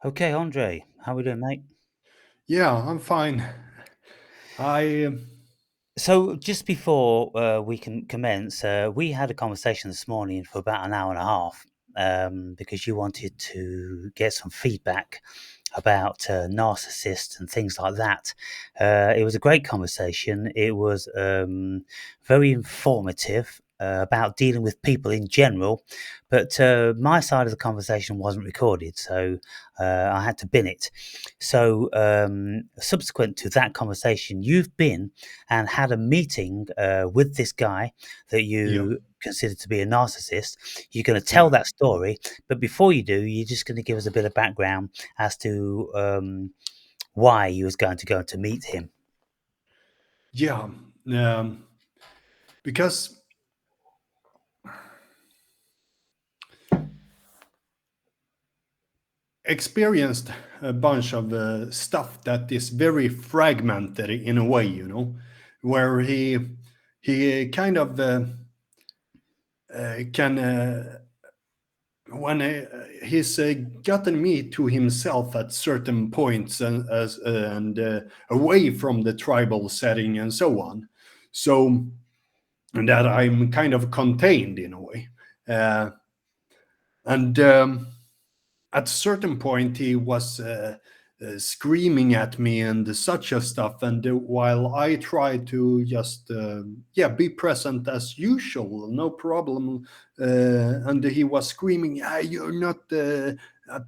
Okay, Andre, how we doing, mate? Yeah, I'm fine. I So, just before we can commence, we had a conversation this morning for about an hour and a half because you wanted to get some feedback about narcissists and things like that. It was a great conversation. It was very informative. About dealing with people in general, but my side of the conversation wasn't recorded, so I had to bin it. So, subsequent to that conversation, you've been and had a meeting with this guy that yeah, you consider to be a narcissist. You're going to tell yeah. that story, but before you do, you're just going to give us a bit of background as to why you was going to go to meet him. Yeah. Because experienced a bunch of stuff that is very fragmented in a way, where he kind of can when he's gotten me to himself at certain points and away from the tribal setting and so on. So and that I'm kind of contained in a way. Uh, and At a certain point, he was screaming at me and such a stuff. And while I try to just yeah, be present as usual, no problem. And he was screaming, "Ah, you're not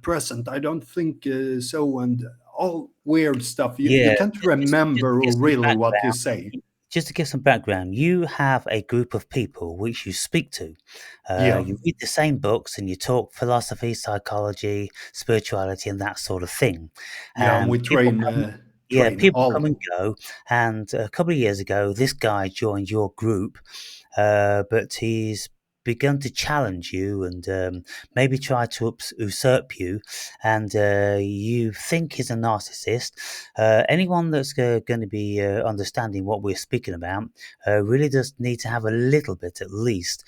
present. I don't think so," and all weird stuff. You Yeah, can't just to remember give some really what he background. say. Just to give some background, you have a group of people which you speak to. Yeah, You read the same books and you talk philosophy, psychology, spirituality, and that sort of thing. yeah, and we People train come, yeah, train people come all. and go. And a couple of years ago, this guy joined your group, but he's begun to challenge you and maybe try to usurp you, and you think he's a narcissist. Anyone that's going to be understanding what we're speaking about really does need to have a little bit, at least,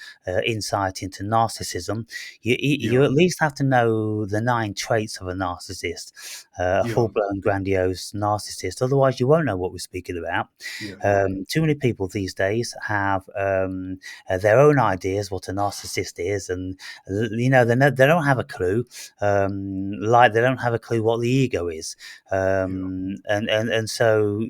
insight into narcissism. You Yeah, at least have to know the 9 traits of a narcissist, a yeah, full-blown grandiose narcissist. Otherwise, you won't know what we're speaking about. yeah, Too many people these days have their own ideas what a narcissist is, and they don't have a clue. Like they don't have a clue what the ego is, yeah, and so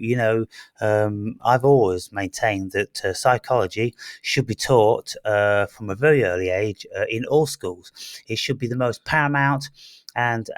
I've always maintained that psychology should be taught from a very early age in all schools. It should be the most paramount and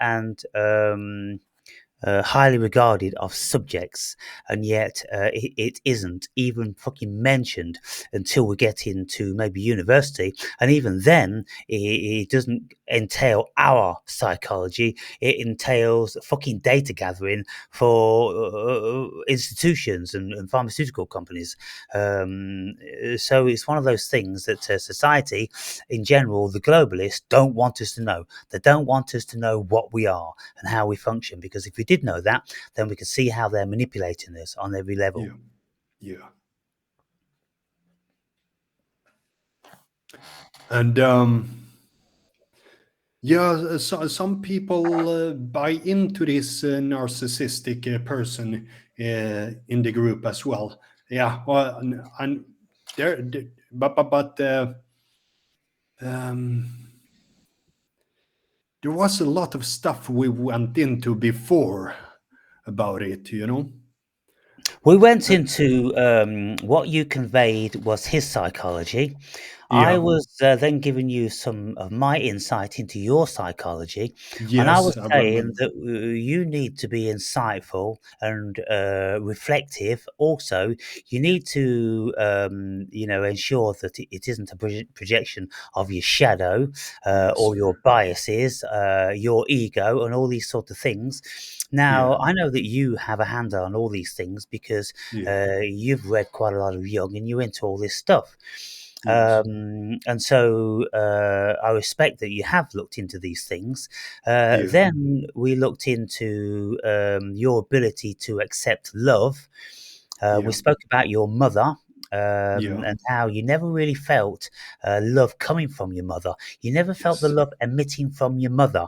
highly regarded of subjects, and yet it isn't even fucking mentioned until we get into maybe university, and even then, it doesn't entail our psychology. It entails fucking data gathering for institutions and pharmaceutical companies. So it's one of those things that society, in general, the globalists don't want us to know. They don't want us to know what we are and how we function. Because if we did know that, then we could see how they're manipulating us on every level. yeah, yeah. And yeah, so, some people buy into this narcissistic person in the group as well. Yeah, well, and but um, there was a lot of stuff we went into before about it. We went Uh, into what you conveyed was his psychology. I yeah, was then giving you some of my insight into your psychology, and I yes, was I saying remember. that you need to be insightful and reflective. Also, you need to, ensure that it isn't a projection of your shadow Yes, or your biases, your ego, and all these sort of things. yeah, Now, I know that you have a handle on all these things because yeah, you've read quite a lot of Jung and you're into all this stuff. yes, And so I respect that you have looked into these things. yeah, Then we looked into your ability to accept love. We yeah, spoke about your mother. Yeah. and how you never really felt love coming from your mother. You never felt the Yes. love emitting from your mother,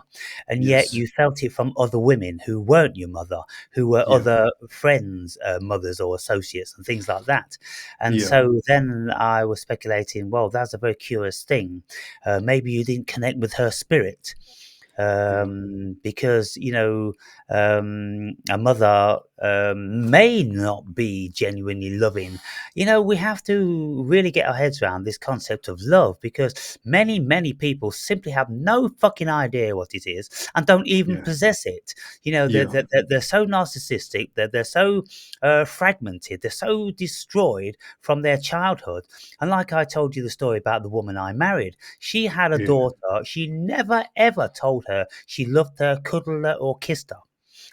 and yet Yes. you felt it from other women who weren't your mother, who were Yeah. other friends' mothers or associates and things like that. And Yeah. so then I was speculating, well, that's a very curious thing. Maybe you didn't connect with her spirit. Yeah. Because a mother may not be genuinely loving. We have to really get our heads around this concept of love, because many people simply have no fucking idea what it is and don't even Yeah. possess it. Yeah. They're so narcissistic, they're so fragmented, they're so destroyed from their childhood. And like I told you the story about the woman I married, she had a Yeah. daughter. She never ever told her she loved her, cuddled her, or kissed her.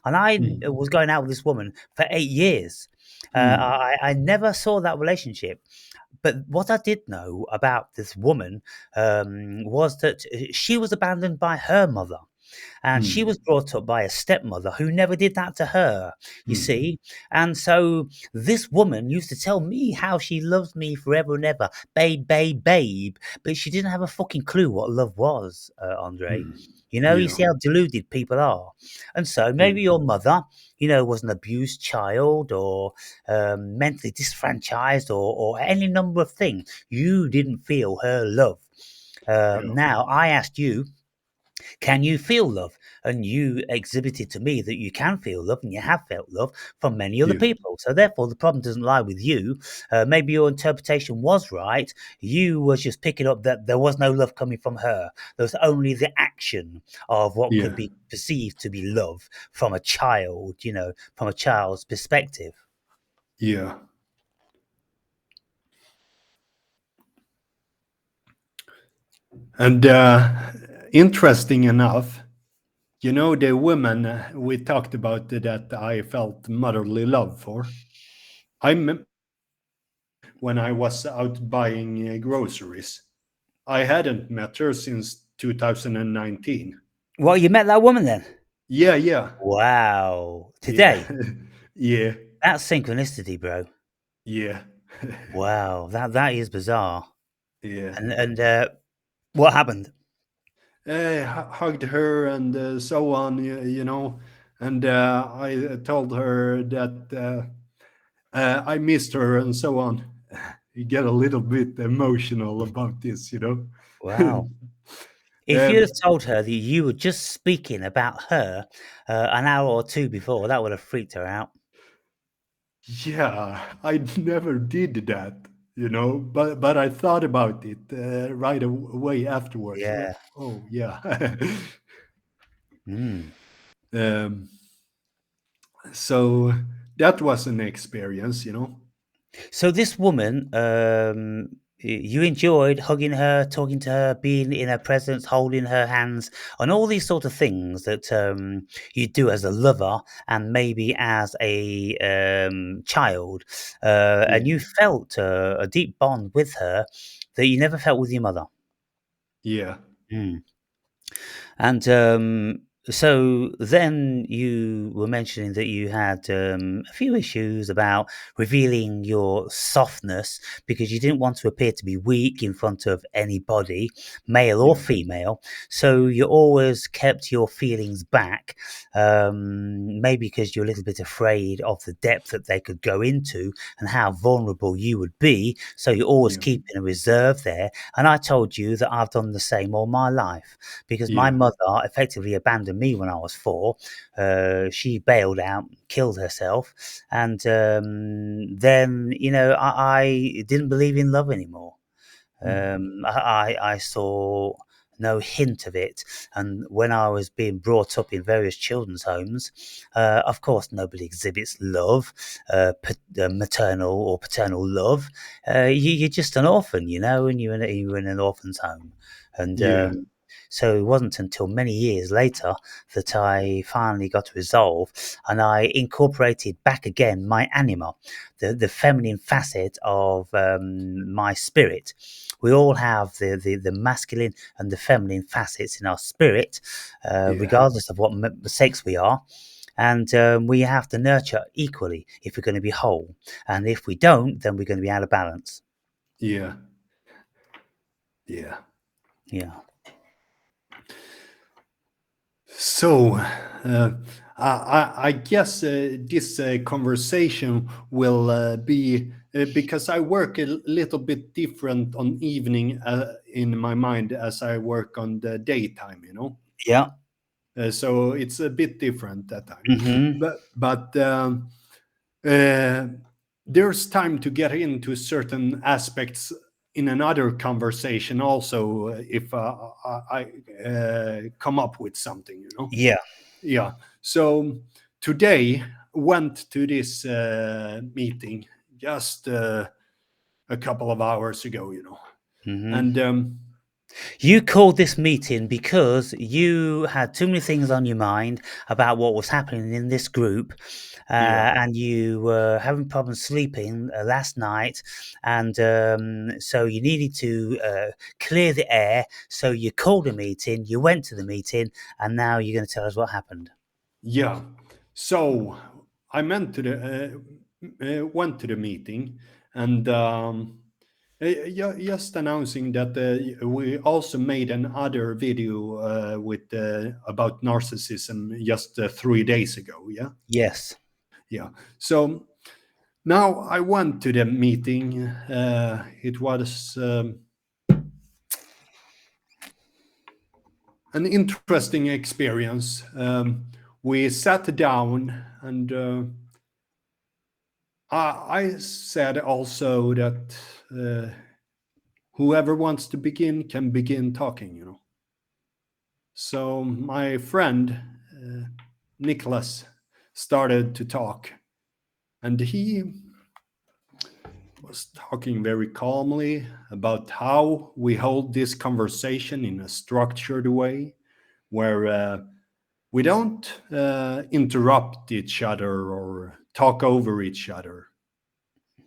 And I Mm. was going out with this woman for 8 years. Mm. I never saw that relationship. But what I did know about this woman was that she was abandoned by her mother. And she Mm. was brought up by a stepmother who never did that to her, you Mm. see. And so this woman used to tell me how she loves me forever and ever, babe, babe, babe. But she didn't have a fucking clue what love was, Andre. Mm. You Yeah. see how deluded people are. And so maybe Mm. your mother, was an abused child, or mentally disfranchised, or any number of things. You didn't feel her love. Yeah. Now, I asked you, can you feel love? And you exhibited to me that you can feel love, and you have felt love from many other Yeah. people. So therefore, the problem doesn't lie with you. Maybe your interpretation was right. You was just picking up that there was no love coming from her. There was only the action of what could Yeah. be perceived to be love from a child, from a child's perspective. Yeah. And interesting enough, the women we talked about that I felt motherly love for. I when I was out buying groceries. I hadn't met her since 2019. Well, you met that woman then? Yeah, yeah, Wow. yeah, Today? yeah, That's synchronicity, bro. yeah, Wow. That is bizarre. yeah. And what happened? Hugged her and so on, and I told her that I missed her and so on. You get a little bit emotional about this. Wow. If you'd have um, told her that you were just speaking about her an hour or two before, that would have freaked her out. yeah, I never did that, but I thought about it right away afterwards. Yeah. Oh, yeah. Mm. um, so that was an experience. So this woman, you enjoyed hugging her, talking to her, being in her presence, holding her hands, and all these sort of things that you do as a lover and maybe as a child, Yeah, and you felt a deep bond with her that you never felt with your mother. yeah, Mm. And so then you were mentioning that you had a few issues about revealing your softness because you didn't want to appear to be weak in front of anybody, male or yeah, female. So you always kept your feelings back, maybe because you're a little bit afraid of the depth that they could go into and how vulnerable you would be. So you're always yeah, keeping a reserve there. And I told you that I've done the same all my life because my yeah, mother effectively abandoned me when I was 4. She bailed out, killed herself, and then I didn't believe in love anymore. mm, I saw no hint of it, and when I was being brought up in various children's homes, of course nobody exhibits love, maternal or paternal love. You're just an orphan, and you're in an orphan's home, and yeah, so it wasn't until many years later that I finally got resolve, and I incorporated back again my anima, the feminine facet of my spirit. We all have the masculine and the feminine facets in our spirit, yeah, regardless of what sex we are. and we have to nurture equally if we're going to be whole. And if we don't, then we're going to be out of balance. Yeah. Yeah. Yeah. So, I guess this conversation will be because I work a little bit different on evening in my mind as I work on the daytime, you know. Yeah. So it's a bit different that time, Hmm. but uh, there's time to get into certain aspects in another conversation also if I come up with something, you know. Yeah. Yeah. So today went to this meeting just a couple of hours ago, you know, Hmm. and You called this meeting because you had too many things on your mind about what was happening in this group, yeah, and you were having problems sleeping last night, and so you needed to clear the air. So you called a meeting, you went to the meeting, and now you're going to tell us what happened. yeah. So I went to the meeting and just announcing that we also made another video with about narcissism just 3 days ago. Yeah, Yes. yeah. So now I went to the meeting. It was an interesting experience. We sat down and I said also that whoever wants to begin can begin talking, you know. So my friend Nicholas started to talk, and he was talking very calmly about how we hold this conversation in a structured way where we don't interrupt each other or talk over each other.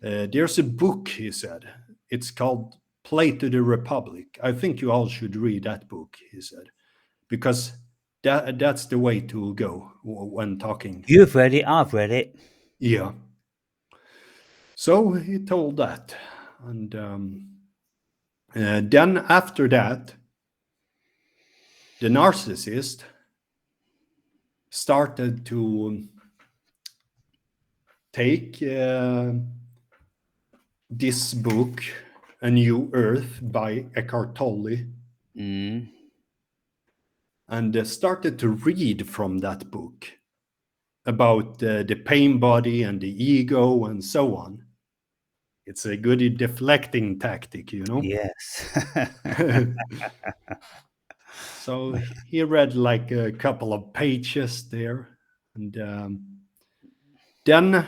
There's a book, he said. It's called Play to the Republic. I think you all should read that book, he said, because that's the way to go when talking. You've read it, I've read it. Yeah. So he told that. And then after that, the narcissist started to take this book, A New Earth by Eckhart Tolle, Mm. and started to read from that book about the pain body and the ego and so on. It's a good deflecting tactic, you know. Yes. So he read like a couple of pages there, and then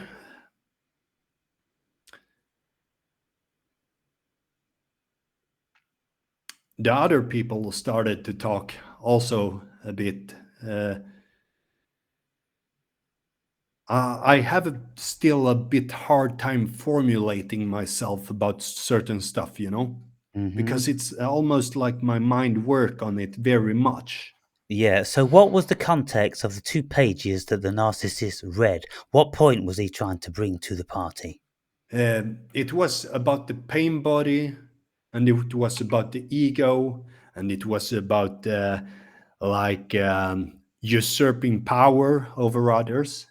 the other people started to talk also a bit. I have still a bit hard time formulating myself about certain stuff, you know, because Hmm. it's almost like my mind work on it very much. Yeah, so what was the context of the 2 pages that the narcissist read? What point was he trying to bring to the party? It was about the pain body, and it was about the ego, and it was about like usurping power over others.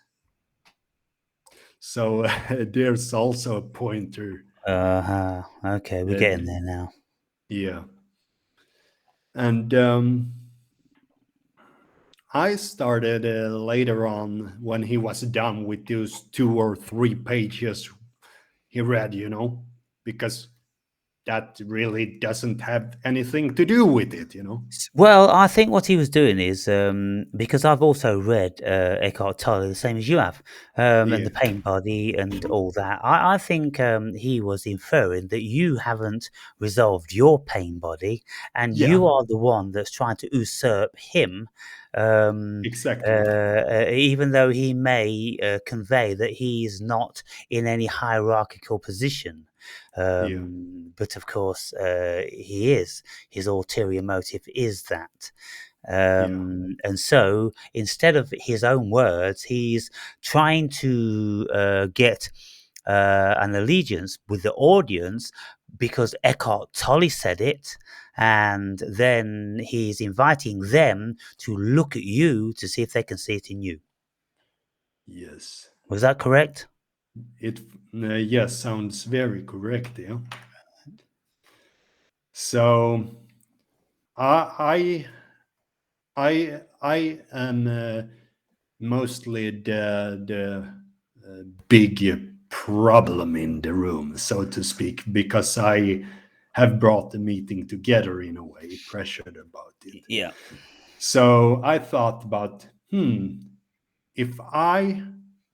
So there's also a pointer. Uh-huh, okay, we're Uh, getting there now. yeah, and I started later on when he was done with those 2 or 3 pages he read, you know, because that really doesn't have anything to do with it, you know. Well, I think what he was doing is because I've also read Eckhart Tolle the same as you have, and Yeah, the pain body and all that. I think he was inferring that you haven't resolved your pain body, and yeah, you are the one that's trying to usurp him. Um, exactly. Even though he may convey that he is not in any hierarchical position, Yeah, but of course he is. His ulterior motive is that. Yeah. And so instead of his own words, he's trying to get an allegiance with the audience because Eckhart Tolle said it. And then he's inviting them to look at you to see if they can see it in you. Yes. Was that correct? It yes, sounds very correct. Yeah. So I I am mostly the big problem in the room, so to speak, because I have brought the meeting together in a way, pressured about it. Yeah. So I thought about, if I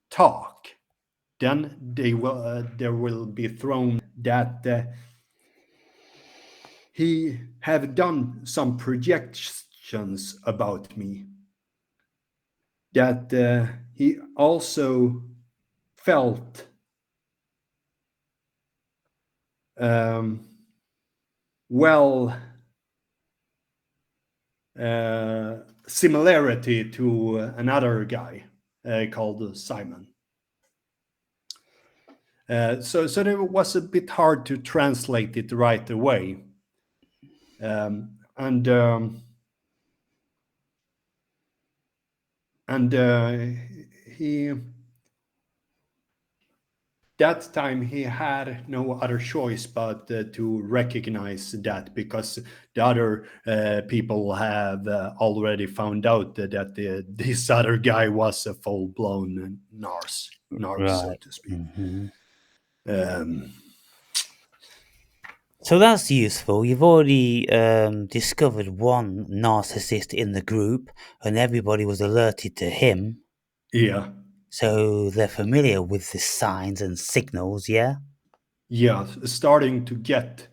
talk, then there will be thrown that he have done some projections about me, that he also felt um, well similarity to another guy called Simon. So it was a bit hard to translate it right away, and he that time he had no other choice but to recognize that, because the other people have already found out that this other guy was a full-blown narc, so Right. to speak. Hmm. Um, So that's useful. You've already discovered one narcissist in the group, and everybody was alerted to him. yeah, So they're familiar with the signs and signals, yeah? yeah, starting to get,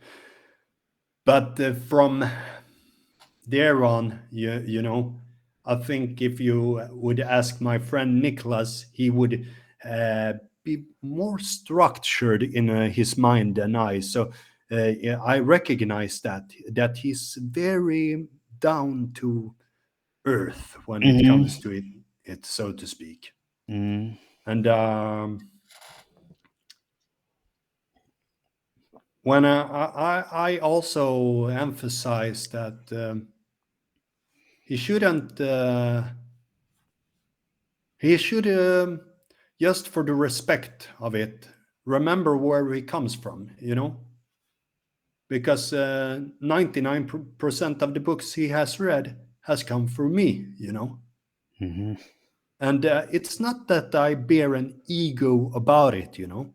but from there on, you know, I think if you would ask my friend Nicholas, he would uh, be more structured in his mind than I. So yeah, I recognize that he's very down to earth when it comes Mm-hmm. to it, so to speak. Mm. And when I also emphasize that he shouldn't. He should, just for the respect of it, remember where he comes from, you know? Because 99% of the books he has read has come from me, you know? Mm-hmm. And it's not that I bear an ego about it, you know,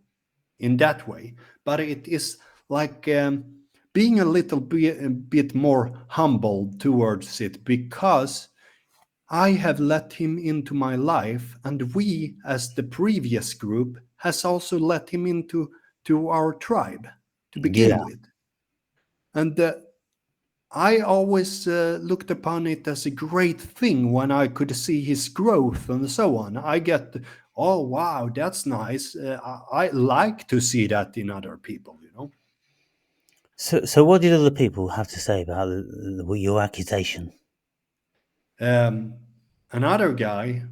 in that way, but it is like being a bit more humble towards it, because I have let him into my life, and we, as the previous group, has also let him into our tribe to begin Yeah. with. And I always looked upon it as a great thing when I could see his growth and so on. I get, oh wow, that's nice. I like to see that in other people, you know. So what did other people have to say about your accusation? Um, Another guy,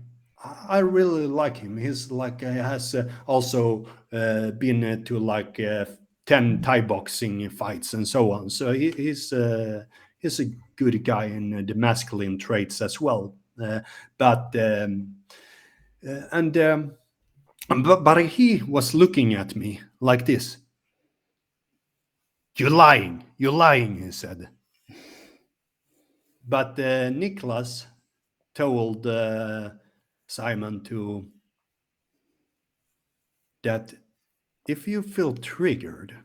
I really like him. He's like has also been to like 10 Thai boxing fights and so on. So he's a good guy in the masculine traits as well. But and but he was looking at me like this. You're lying. You're lying, he said. But Nicholas told Simon to that if you feel triggered,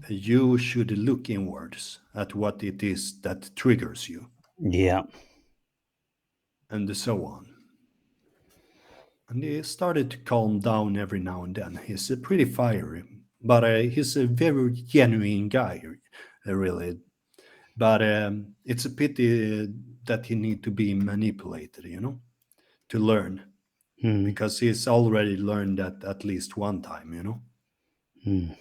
you should look inwards at what it is that triggers you, Yeah. and so on. And he started to calm down every now and then. He's a pretty fiery, but he's a very genuine guy, really. But it's a pity that he need to be manipulated, you know, to learn, Mm. because he's already learned that at least one time, you know. Mm.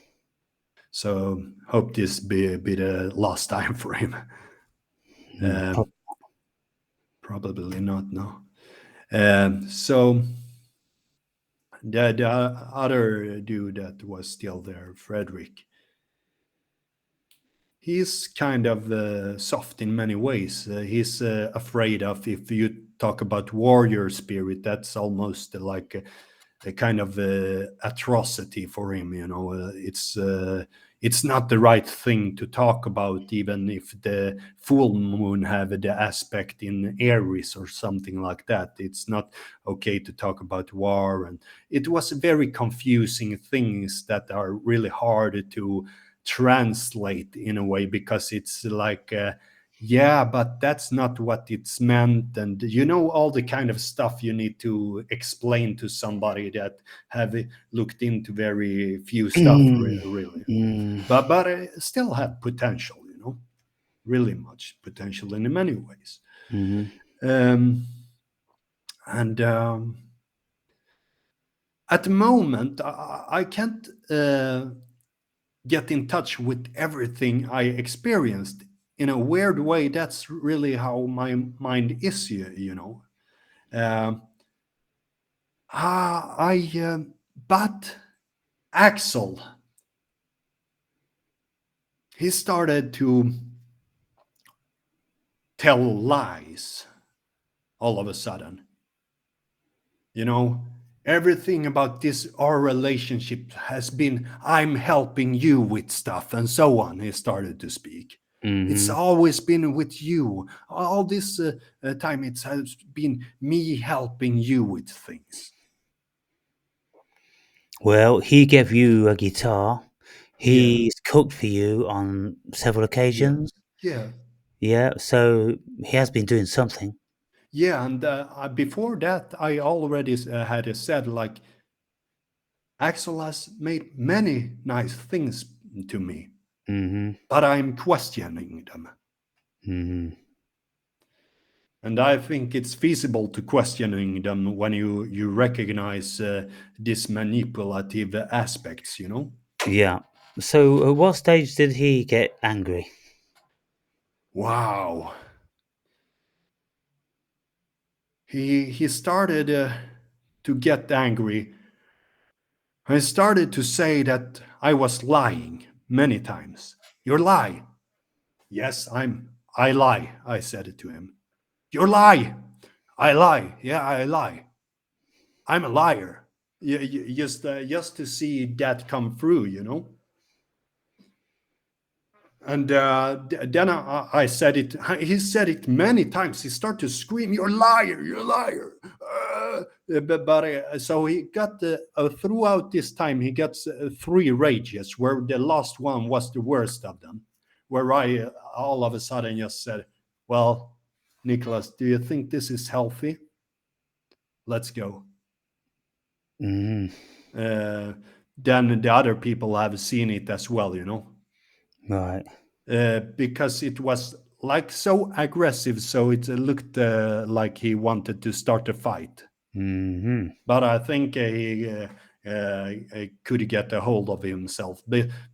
So hope this be the last time for him. Mm. Um, Probably not. No. So the other dude that was still there, Frederick, he's kind of soft in many ways. He's afraid of, if you talk about warrior spirit, that's almost like a kind of atrocity for him. You know, it's not the right thing to talk about, even if the full moon have the aspect in Aries or something like that. It's not okay to talk about war, and it was very confusing things that are really hard to translate in a way, because it's like yeah, but that's not what it's meant, and you know, all the kind of stuff you need to explain to somebody that have looked into very few stuff, Mm, really. mm, But still have potential, you know, really much potential in many ways. mhm, um, and At the moment I can't get in touch with everything I experienced. In a weird way, that's really how my mind is, you know. Um, but Axel, he started to tell lies all of a sudden. You know, everything about this, our relationship has been, I'm helping you with stuff and so on. He started to speak. It's mhm. always been with you. All this time, it has been me helping you with things. Well, he gave you a guitar. Yeah, He's cooked for you on several yeah, occasions. yeah, Yeah, so he has been doing something. yeah. And before that, I already had said, like, Axel has made many nice things to me, Mhm, but I'm questioning them. mhm. And I think it's feasible to questioning them when you recognize these manipulative aspects, you know. Yeah. So at what stage did he get angry? Wow. He started to get angry. I started to say that I was lying many times. You lie. Yes, I lie, I said it to him. You lie. I lie. Yeah, I lie. I'm a liar. Just to see that come through, you know. And then I said it. He said it many times. He started to scream, "You're a liar! You're a liar!" So he got throughout this time he gets three rages, where the last one was the worst of them, where I all of a sudden just said, "Well, Nicholas, do you think this is healthy? Let's go." Mhm. Uh, then the other people have seen it as well, you know. Right. Because it was like so aggressive, so it looked like he wanted to start a fight. Mhm. But I think could get a hold of himself.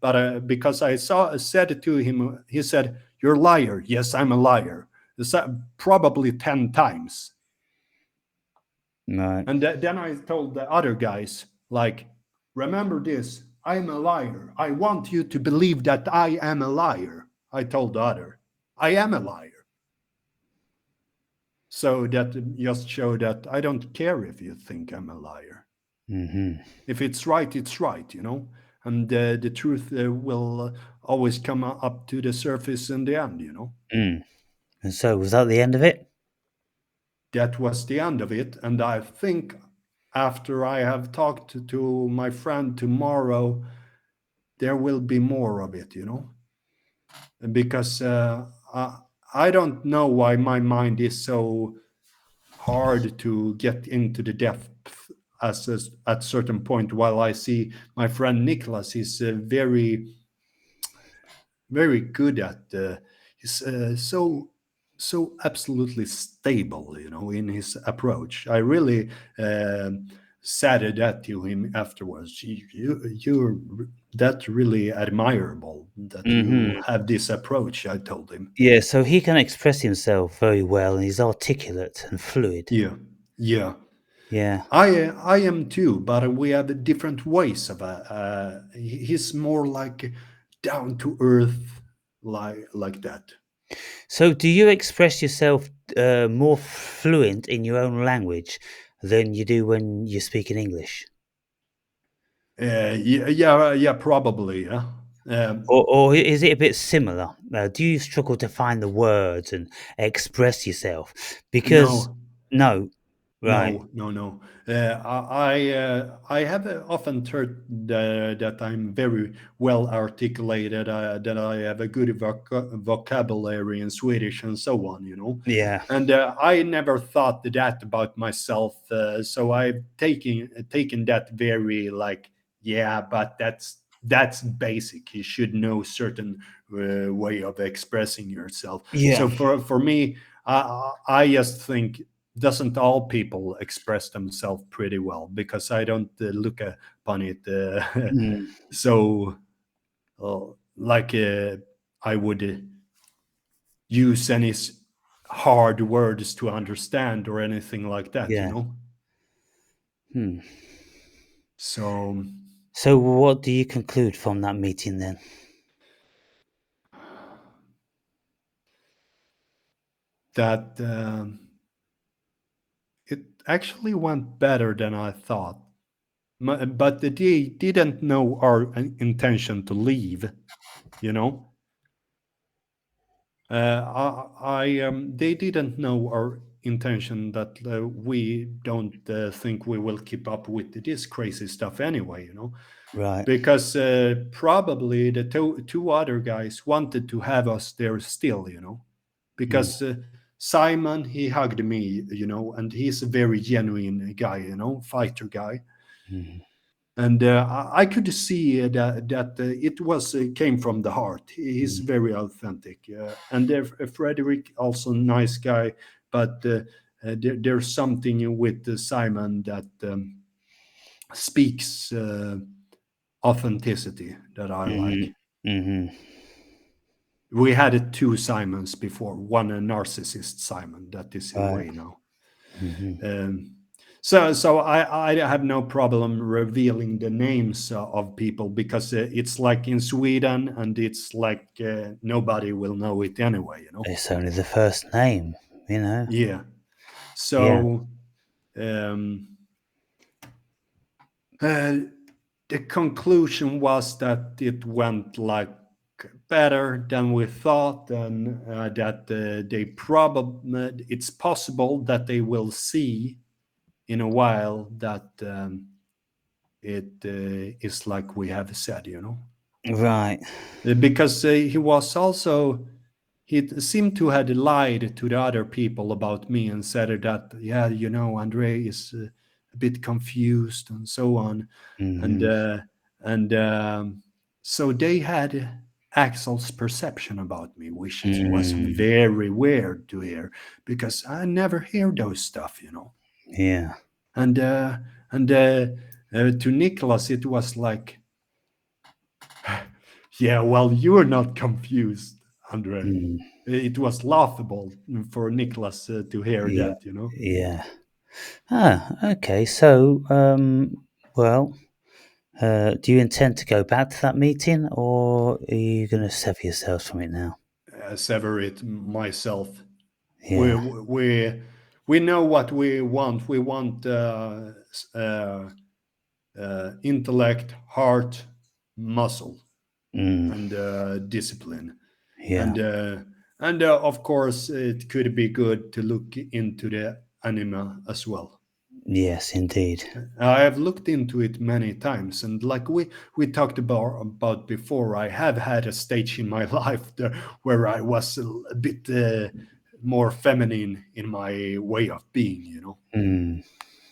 But because I said it to him, he said, "You're a liar." Yes, I'm a liar. Probably 10 times. Right. And then I told the other guys, like, remember this, I'm a liar. I want you to believe that I am a liar. I told the other, I am a liar. So that just show that I don't care if you think I'm a liar. Mhm. If it's right, it's right, you know? And the truth will always come up to the surface in the end, you know? Mm. And so was that the end of it? That was the end of it. And I think after I have talked to my friend tomorrow, there will be more of it, you know, because I don't know why my mind is so hard to get into the depth at certain point. While I see my friend Nicholas is very good at he's so absolutely stable, you know, in his approach. I really said that to him afterwards. You're that really admirable that you Hmm. have this approach. I told him. Yeah, so he can express himself very well and he's articulate and fluid. Yeah, yeah. Yeah. I am too, but we have different ways of. He's more like down to earth, like that. So do you express yourself more fluent in your own language than you do when you speak in English? Yeah, yeah, probably. Yeah. Um, Or is it a bit similar? Do you struggle to find the words and express yourself? Because no, no, right, No, no, no. I have often heard that I'm very well articulated, that I have a good vocabulary in Swedish and so on, you know. yeah, And I never thought that about myself, so I've taken that very like, yeah, but that's basic. You should know certain way of expressing yourself. yeah, So for me, I just think doesn't all people express themselves pretty well because I don't look upon it mm, so like I would use any hard words to understand or anything like that, you yeah. know. Hmm. So So what do you conclude from that meeting then? that it actually went better than I thought. But they didn't know our intention to leave, you know. They didn't know our intention that we don't think we will keep up with this crazy stuff anyway, you know, Right. because probably the two other guys wanted to have us there still, you know, Mm, because Simon, he hugged me, you know, and he's a very genuine guy, you know, fighter guy. mm, And I could see that it was came from the heart. He's mm, very authentic, and Frederick also nice guy, but there's something with Simon that speaks authenticity that I mhm, like. mhm. We had two Simons before, one a narcissist Simon that is Right. away now. Mhm. Um, so I have no problem revealing the names of people because it's like in Sweden and it's like nobody will know it anyway, you know. It's only the first name, you know. Yeah. Yeah. So um, uh, the conclusion was that it went like better than we thought, and that they probably it's possible that they will see in a while that. It is like we have said, you know. Right. Because he was also, he seemed to had lied to the other people about me and said that, yeah, you know, Andree is a bit confused and so on. And, Mhm. uh, and so they had Axel's perception about me, which was Mm. very weird to hear because I never hear those stuff, you know. Yeah. And, uh, and to Nicholas, it was like, yeah, well, you're not confused, Andre. Mm. It was laughable for Nicholas to hear Yeah. that, you know. Yeah. Ah, okay. So, well, do you intend to go back to that meeting, or are you going to sever yourselves from it now? Sever it myself. We Yeah. we we know what we want. We want intellect, heart, muscle, Mm. and discipline, Yeah. and of course, it could be good to look into the anima as well. Yes, indeed. I have looked into it many times, and like we talked about before, I have had a stage in my life there where I was a bit more feminine in my way of being, you know. Mm.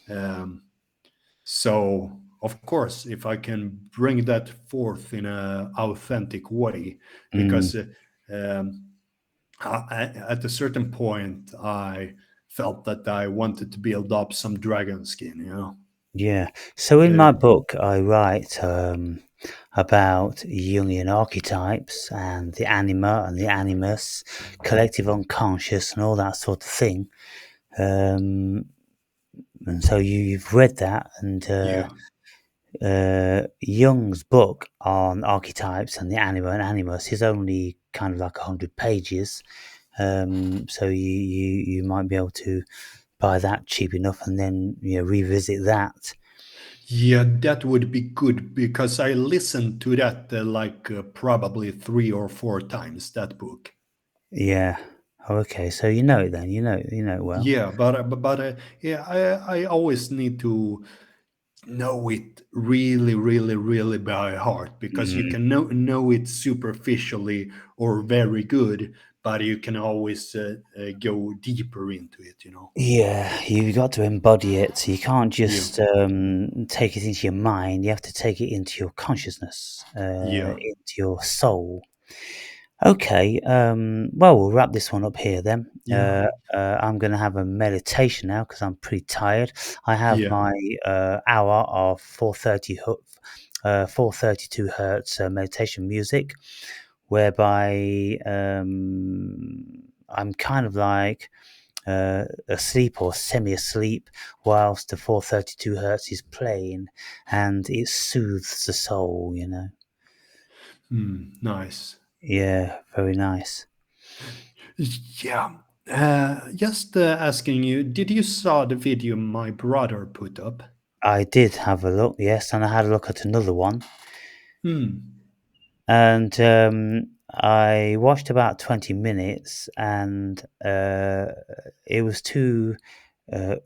Um, so of course, if I can bring that forth in a authentic way, Mm. because um, at a certain point, I felt that I wanted to build up some dragon skin, you know. Yeah. So in Uh, my book, I write about Jungian archetypes and the anima and the animus, collective unconscious, and all that sort of thing. Um, and so you've read that, and yeah. Jung's book on archetypes and the anima and animus is only kind of like 100 pages. So you might be able to buy that cheap enough and then revisit that. Yeah, that would be good because I listened to that probably 3 or 4 times, that book. Yeah. Oh, okay. So you know it then. You know it well. Yeah, yeah, I always need to know it really, really, really by heart because you Mm. can know it superficially or very good, but you can always go deeper into it. You know. Yeah, you've got to embody it. So you can't Yeah, just take it into your mind. You have to take it into your consciousness, yeah, into your soul. Okay. Well, we'll wrap this one up here then. yeah, I'm going to have a meditation now because I'm pretty tired. I have yeah, my hour of 432 hertz meditation music, whereby I'm kind of like asleep or semi-asleep whilst the 432 hertz is playing, and it soothes the soul. nice. Yeah, very nice. Yeah. Just asking you, did you saw the video my brother put up? I did have a look, yes, and I had a look at another one, Hmm. and I watched about 20 minutes, and it was too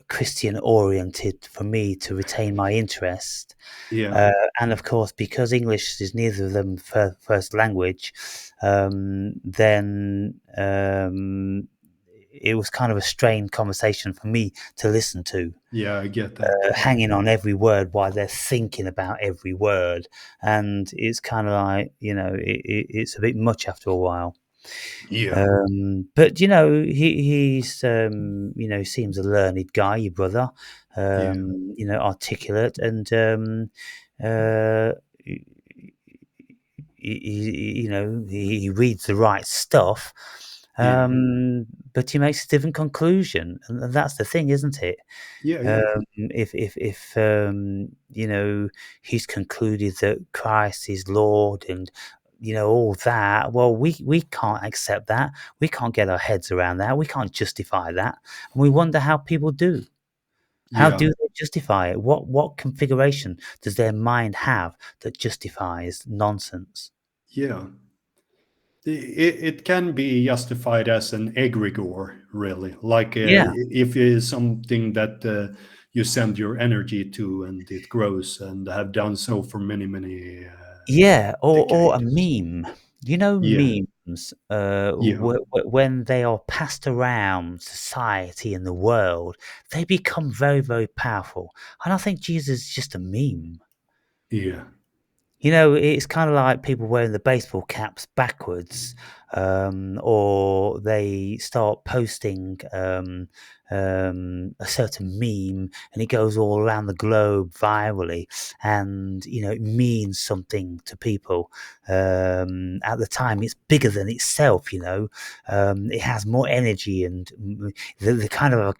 Christian oriented for me to retain my interest. Yeah. Uh, and of course, because English is neither of them first language, then it was kind of a strained conversation for me to listen to. Yeah, I get that. Hanging on every word while they're thinking about every word, and it's kind of like it's a bit much after a while. Yeah. But he seems a learned guy, your brother. Yeah. Articulate and uh, he, he reads the right stuff. Yeah. But he makes a different conclusion, and that's the thing, isn't it? Yeah. Yeah. If he's concluded that Christ is Lord and all that, well, we can't accept that. We can't get our heads around that. We can't justify that, and we wonder how people do. How Yeah. do they justify it? What configuration does their mind have that justifies nonsense? Yeah. It can be justified as an egregore, really. Like Yeah. if it is something that you send your energy to and it grows and have done so for many, many Yeah, or a decades. meme. Yeah. Memes, Yeah. when they are passed around society and the world, they become very, very powerful. And I think Jesus is just a meme. Yeah. It's kind of like people wearing the baseball caps backwards, or they start posting a certain meme and it goes all around the globe virally, and it means something to people. At the time, it's bigger than itself. It has more energy and the kind of a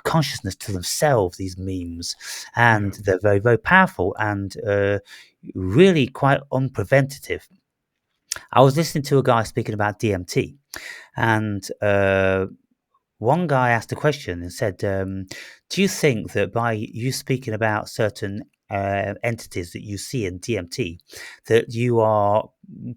consciousness to themselves. These memes, and Yeah. they're very, very powerful and really quite unpreventative. I was listening to a guy speaking about DMT, and one guy asked a question and said, "Do you think that by you speaking about certain entities that you see in DMT, that you are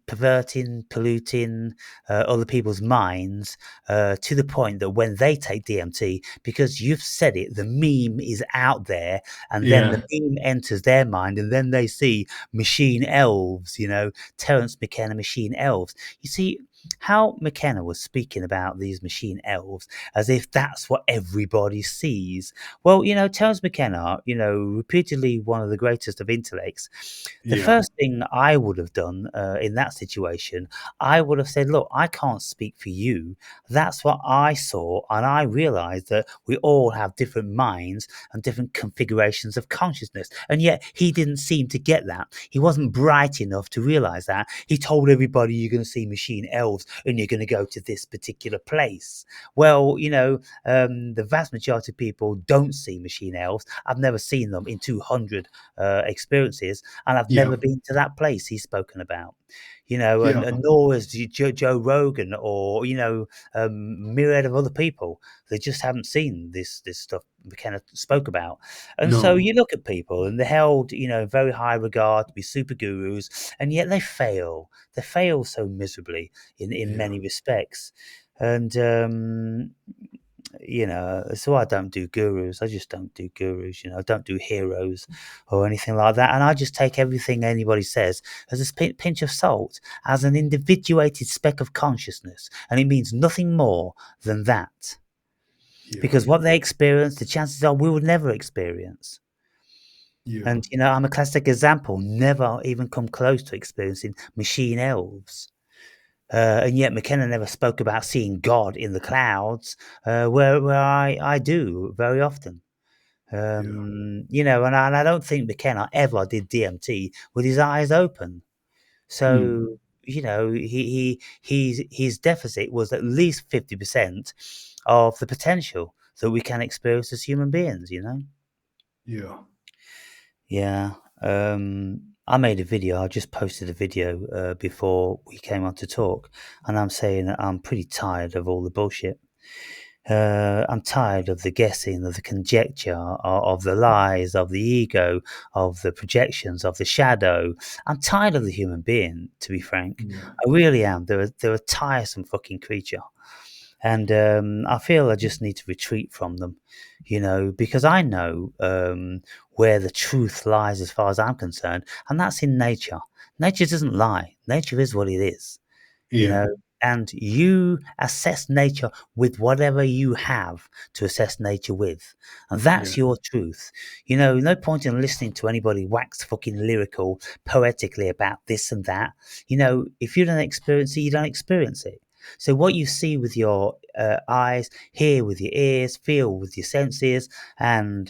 perverting, polluting other people's minds to the point that when they take DMT, because you've said it, the meme is out there, and then the Yeah. meme enters their mind, and then they see machine elves, Terence McKenna machine elves. You see." how McKenna was speaking about these machine elves as if that's what everybody sees. Well, Terence McKenna, repeatedly one of the greatest of intellects, the Yeah. first thing I would have done in that situation, I would have said, look, I can't speak for you. That's what I saw. And I realized that we all have different minds and different configurations of consciousness. And yet he didn't seem to get that. He wasn't bright enough to realize that. He told everybody you're going to see machine elves and you're going to go to this particular place. Well, the vast majority of people don't see machine elves. I've never seen them in 200 experiences, and I've Yeah. never been to that place he's spoken about. Yeah. And nor is Joe Rogan or myriad of other people. They just haven't seen this stuff McKenna spoke about. And so No. you look at people and they're held, in very high regard to be super gurus, and yet they fail. They fail so miserably in Yeah. many respects. And so I don't do gurus. I just don't do gurus. I don't do heroes or anything like that. And I just take everything anybody says as a pinch of salt, as an individuated speck of consciousness, and it means nothing more than that. Yeah. Because what they experience, the chances are we would never experience. Yeah. And I'm a classic example. Never even come close to experiencing machine elves. And yet McKenna never spoke about seeing God in the clouds, where I do very often. Yeah. And I don't think McKenna ever did DMT with his eyes open. Hmm. So, his deficit was at least 50% of the potential that we can experience as human beings. Yeah. Yeah. I made a video. I just posted a video before we came on to talk, and I'm saying that I'm pretty tired of all the bullshit. I'm tired of the guessing, of the conjecture, of the lies, of the ego, of the projections, of the shadow. I'm tired of the human being, to be frank. Yeah. I really am. They're a tiresome fucking creature. And I feel I just need to retreat from them, because I know where the truth lies as far as I'm concerned, and that's in nature. Nature doesn't lie. Nature is what it is, you Yeah. know, and you assess nature with whatever you have to assess nature with. And that's Yeah. your truth. No point in listening to anybody wax fucking lyrical poetically about this and that. If you don't experience it, you don't experience it. So what you see with your eyes, hear with your ears, feel with your senses, and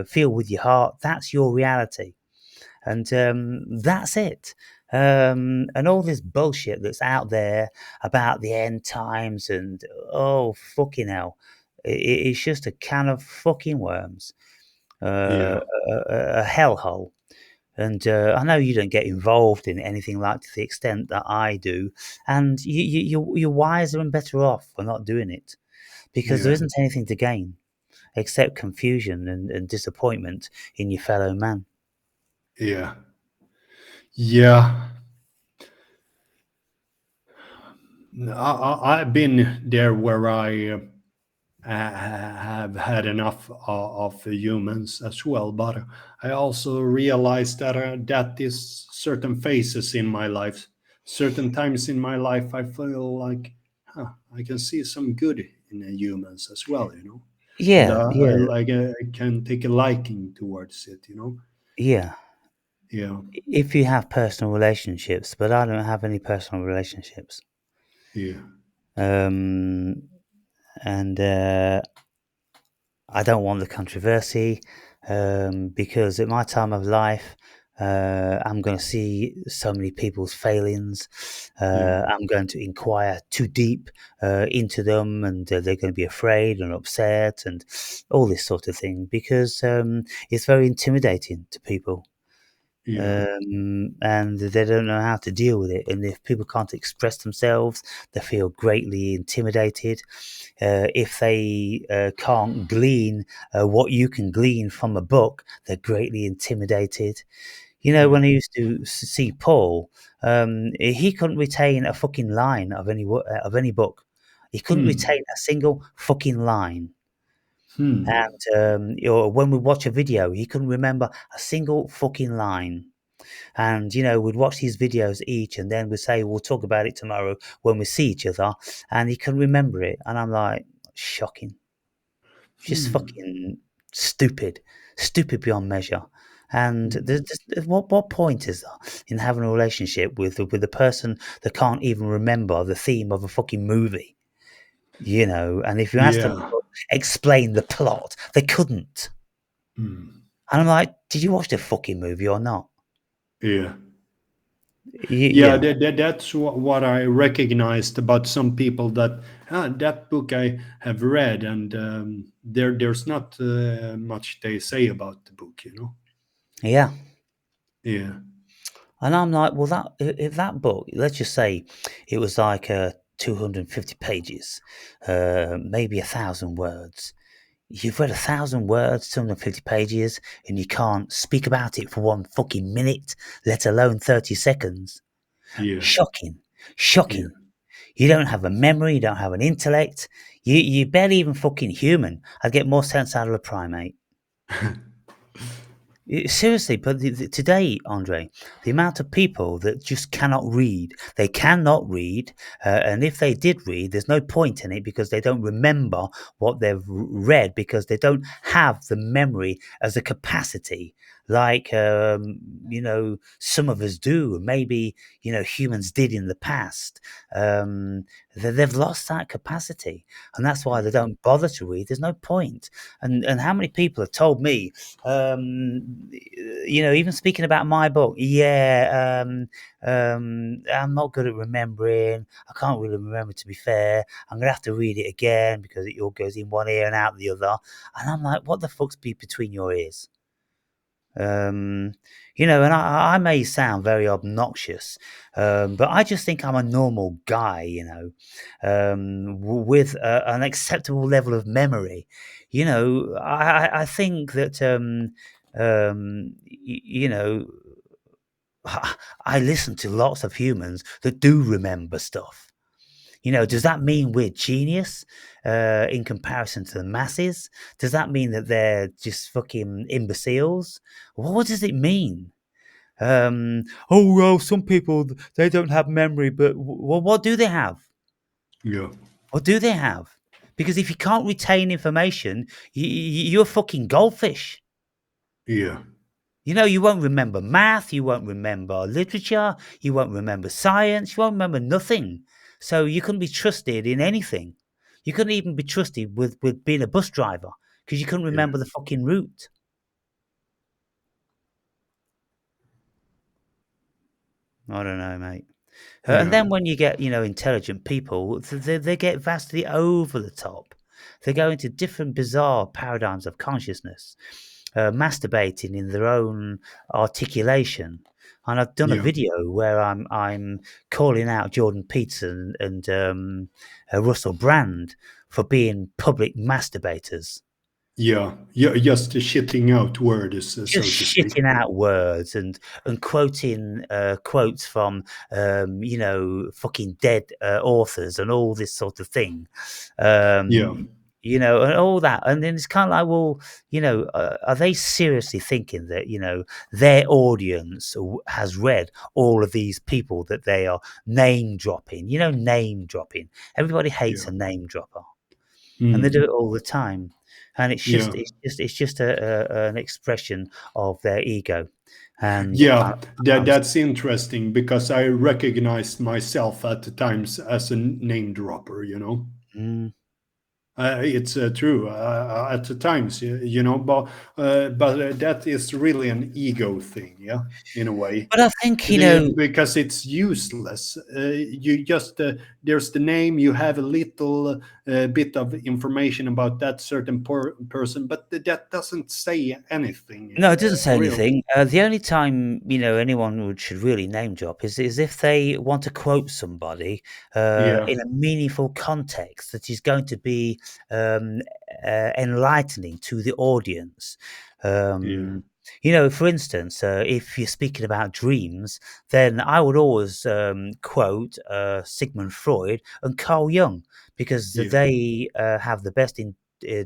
feel with your heart, that's your reality. And that's it. And all this bullshit that's out there about the end times and oh fucking hell, it's just a can of fucking worms, uh, Yeah. a hellhole. And I know you don't get involved in anything like to the extent that I do, and you're wiser and better off for not doing it because there Yeah. isn't anything to gain except confusion and disappointment in your fellow man. Yeah. Yeah. I've been there where I have had enough of humans as well, but I also realized that is certain phases in my life, certain times in my life, I feel like, I can see some good in the humans as well, and Yeah, yeah, I can take a liking towards it. yeah. Yeah, If you have personal relationships, but I don't have any personal relationships. yeah, Um, and I don't want the controversy because at my time of life, I'm going to see so many people's failings. yeah, I'm going to inquire too deep into them, and they're going to be afraid and upset and all this sort of thing because it's very intimidating to people. yeah, And they don't know how to deal with it. And if people can't express themselves, they feel greatly intimidated. If they can't glean what you can glean from a book, they're greatly intimidated. yeah. When I used to see Paul, he couldn't retain a fucking line of any book. He couldn't Hmm, retain a single fucking line. hmm, And when we watch a video, he couldn't remember a single fucking line. And, we'd watch these videos each, and then we'd say, we'll talk about it tomorrow when we see each other. And he can remember it. And I'm like, shocking. Just Hmm. fucking stupid. Stupid beyond measure. And what point is there in having a relationship with a person that can't even remember the theme of a fucking movie? And if you ask them Yeah. to explain the plot, they couldn't. Hmm. And I'm like, did you watch the fucking movie or not? Yeah. You, you Yeah, know, that's what I recognized about some people, that that book I have read, and there's not much they say about the book, you know. yeah. Yeah, And I'm like, well, if that book, let's just say it was like 250 pages, maybe 1,000 words. You've read 1,000 words, 250 pages, and you can't speak about it for one fucking minute, let alone 30 seconds. yeah, Shocking. yeah. Shocking. You don't have a memory, you don't have an intellect. You barely even fucking human. I'd get more sense out of a primate. Seriously, but today, Andre, the amount of people that just cannot read, they cannot read, and if they did read, there's no point in it because they don't remember what they've read because they don't have the memory as a capacity like some of us do, maybe humans did in the past. They've lost that capacity, and that's why they don't bother to read. There's no point. And how many people have told me, even speaking about my book, yeah, I'm not good at remembering. I can't really remember, to be fair. I'm gonna have to read it again because it all goes in one ear and out the other. And I'm like, what the fuck's be between your ears? Um, and I may sound very obnoxious, but I just think I'm a normal guy, with an acceptable level of memory. I think that, I listen to lots of humans that do remember stuff. Does that mean we're genius in comparison to the masses? Does that mean that they're just fucking imbeciles? What does it mean? Oh, well, some people, they don't have memory, but well, what do they have? Yeah, What do they have? Because if you can't retain information, you're a fucking goldfish. yeah, You won't remember math, you won't remember literature, you won't remember science, you won't remember nothing. So you couldn't be trusted in anything. You couldn't even be trusted with being a bus driver because you couldn't yeah, remember the fucking route. I don't know, mate. And yeah, then when you get, intelligent people, they get vastly over the top. They go into different bizarre paradigms of consciousness, masturbating in their own articulation. And I've done a yeah. video where I'm calling out Jordan Peterson and Russell Brand for being public masturbators. Yeah, yeah, just shitting out words, Just so to speak. shitting out words and quoting quotes from fucking dead authors and all this sort of thing, Yeah, and all that. And then it's kind of like, well, are they seriously thinking that their audience has read all of these people that they are name dropping? Name dropping. Everybody hates yeah, a name dropper, and they do mm, it all the time. And yeah. it's just an expression of their ego, and Yeah, I'm that's interesting because I recognized myself at the times as a name dropper, you know. mm. It's true at the times, you know, but that is really an ego thing, yeah, in a way. But I think Because it's useless. You just there's the name. You have a little bit of information about that certain person, but that doesn't say anything. no, it doesn't say Really. anything. The only time anyone should really name drop is if they want to quote somebody Yeah. in a meaningful context that is going to be um, enlightening to the audience. Yeah. Um, for instance, if you're speaking about dreams, then I would always quote Sigmund Freud and Carl Jung because Yeah. they have the best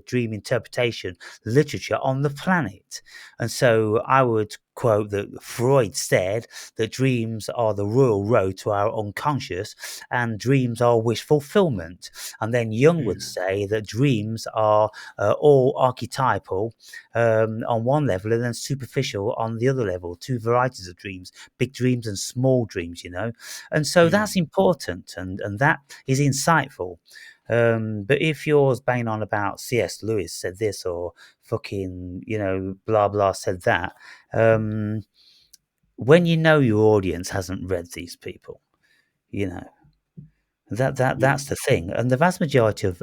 dream interpretation literature on the planet. And so I would quote that Freud said that dreams are the royal road to our unconscious, and dreams are wish fulfillment. And then Jung would Yeah. say that dreams are all archetypal on one level and then superficial on the other level. Two varieties of dreams, big dreams and small dreams, you know. And so Yeah. that's important, and that is insightful. But if yours banging on about C.S. Lewis said this or fucking, blah blah said that, when you know your audience hasn't read these people, you know, Yeah. that's the thing, and the vast majority of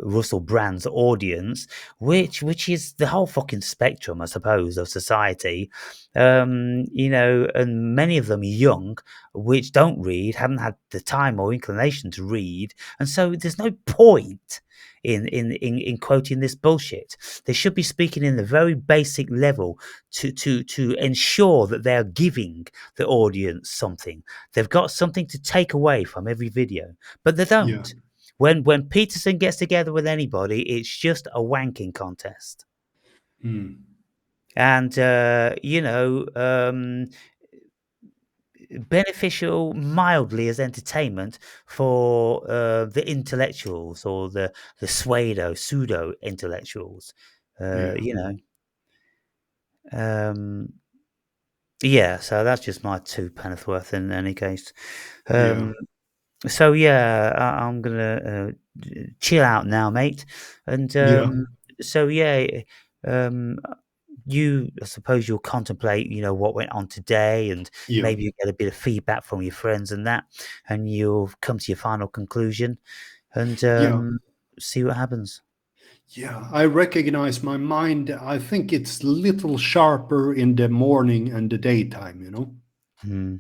Russell Brand's audience, which is the whole fucking spectrum, I suppose, of society, and many of them are young, which don't read, haven't had the time or inclination to read, and so there's no point in quoting this bullshit. They should be speaking in the very basic level to ensure that they are giving the audience something. They've got something to take away from every video, but they Yeah. don't. When Peterson gets together with anybody, it's just a wanking contest. Mm. And beneficial mildly as entertainment for the intellectuals or the pseudo intellectuals. Uh, Yeah. you know, um, yeah. So that's just my two penneth worth in any case. Yeah. Um, So yeah, I'm gonna chill out now, mate. And Yeah. so yeah, um, I suppose you'll contemplate, what went on today, and Yeah. maybe you get a bit of feedback from your friends and that, and you'll come to your final conclusion and Yeah. see what happens. Yeah. I recognize my mind. I think it's little sharper in the morning and the daytime, you know? Hmm.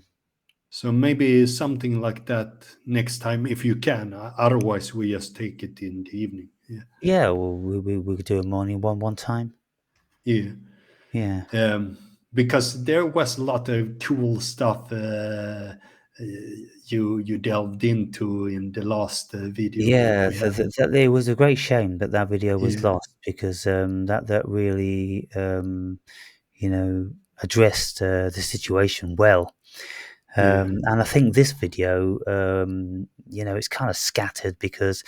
So maybe something like that next time if you can. Otherwise, we just take it in the evening. Yeah. Yeah, well, we could do a morning one time. Yeah. Yeah. Um, because there was a lot of cool stuff you delved into in the last video Yeah, we had. it was a great shame that that video was Yeah. lost because that really you know, addressed the situation well. Yeah. And I think this video, it's kind of scattered because,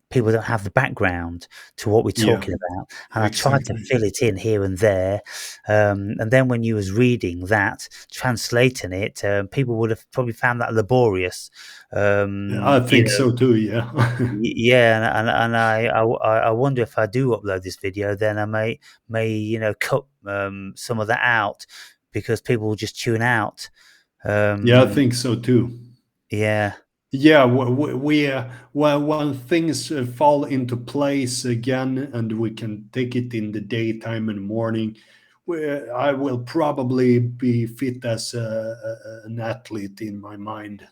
people don't have the background to what we're Yeah. talking about. And I tried to Exactly. fill it in here and there. And then when you was reading that, translating it, people would have probably found that laborious. I think so too. Yeah. Yeah, and I wonder if I do upload this video, then I may cut some of that out because people will just tune out. Yeah, I Um, think so too. yeah, Yeah, when things fall into place again, and we can take it in the daytime and morning, I will probably be fit as an athlete in my mind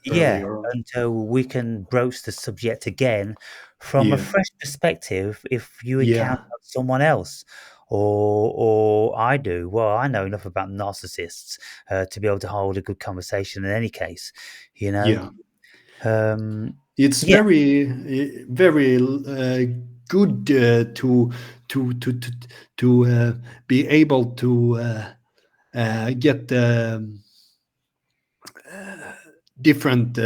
yeah, earlier on. and we can broach the subject again from a Yeah, fresh perspective if you encounter yeah, someone else. Or I do. Well, I know enough about narcissists to be able to hold a good conversation in any case, you know. yeah. Um, It's yeah, very good to to to to be able to get different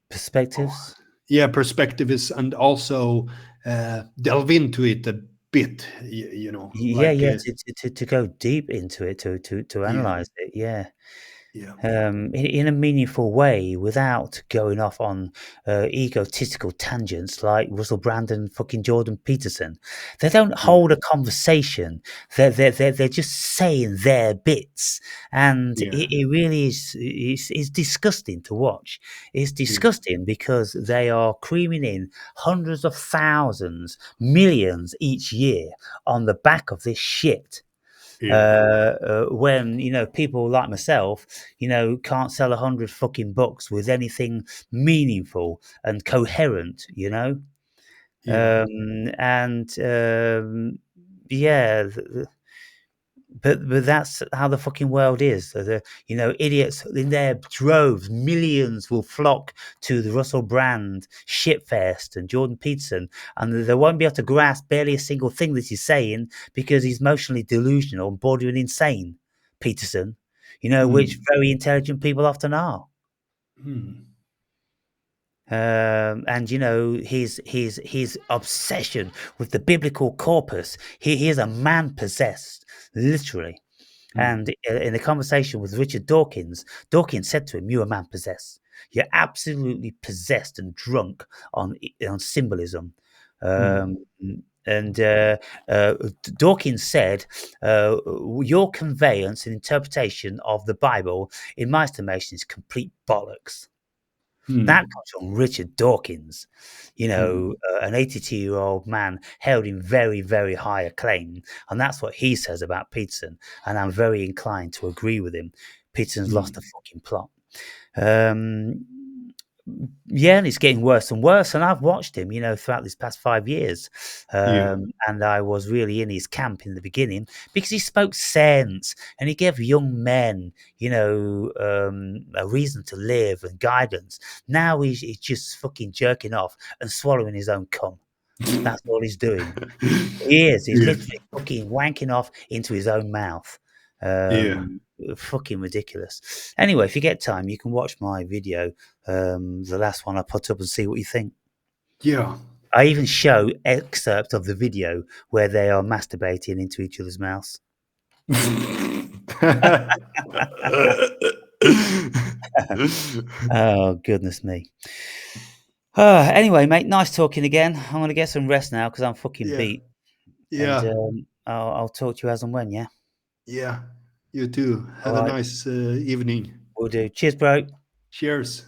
perspectives. yeah perspectives, and also delve into it a bit. Yeah, Like yeah, to go deep into it, to yeah, analyze it, yeah. yeah, In a meaningful way without going off on egotistical tangents like Russell Brand and fucking Jordan Peterson. They don't yeah, hold a conversation. They're just saying their bits, and yeah, it really is disgusting to watch. It's yeah, disgusting because they are creaming in hundreds of thousands, millions each year on the back of this shit yeah, when people like myself, can't sell 100 fucking books with anything meaningful and coherent, yeah, and yeah, But that's how the fucking world is. Idiots in their droves, millions will flock to the Russell Brand, Shitfest, and Jordan Peterson, and they won't be able to grasp barely a single thing that he's saying because he's emotionally delusional and bordering insane. Peterson, which Hmm. very intelligent people often are. Hmm. And his obsession with the biblical corpus. He is a man possessed, literally. Hmm. And in a conversation with Richard Dawkins, Dawkins said to him, "You're a man possessed. You're absolutely possessed and drunk on symbolism." Hmm. Um, and Dawkins said, "Your conveyance and interpretation of the Bible, in my estimation, is complete bollocks." That Hmm. comes from Richard Dawkins, Hmm. an 82-year-old man held in very, very high acclaim. And that's what he says about Peterson. And I'm very inclined to agree with him. Peterson's lost the Hmm. fucking plot. Um, yeah, and it's getting worse and worse. And I've watched him, throughout these past 5 years. Yeah. And I was really in his camp in the beginning because he spoke sense and he gave young men, a reason to live and guidance. Now he's just fucking jerking off and swallowing his own cum. That's all he's doing. He is. He's Yeah. literally fucking wanking off into his own mouth. Yeah. Fucking ridiculous. Anyway, if you get time, you can watch my video, the last one I put up, and see what you think. Yeah. I even show excerpts of the video where they are masturbating into each other's mouths. Oh, goodness me. Anyway, mate, nice talking again. I'm going to get some rest now because I'm fucking Yeah. beat. And Yeah. I'll talk to you as and when, yeah? Yeah. You too. All Have a right. nice evening. We'll do. Cheers, bro. Cheers.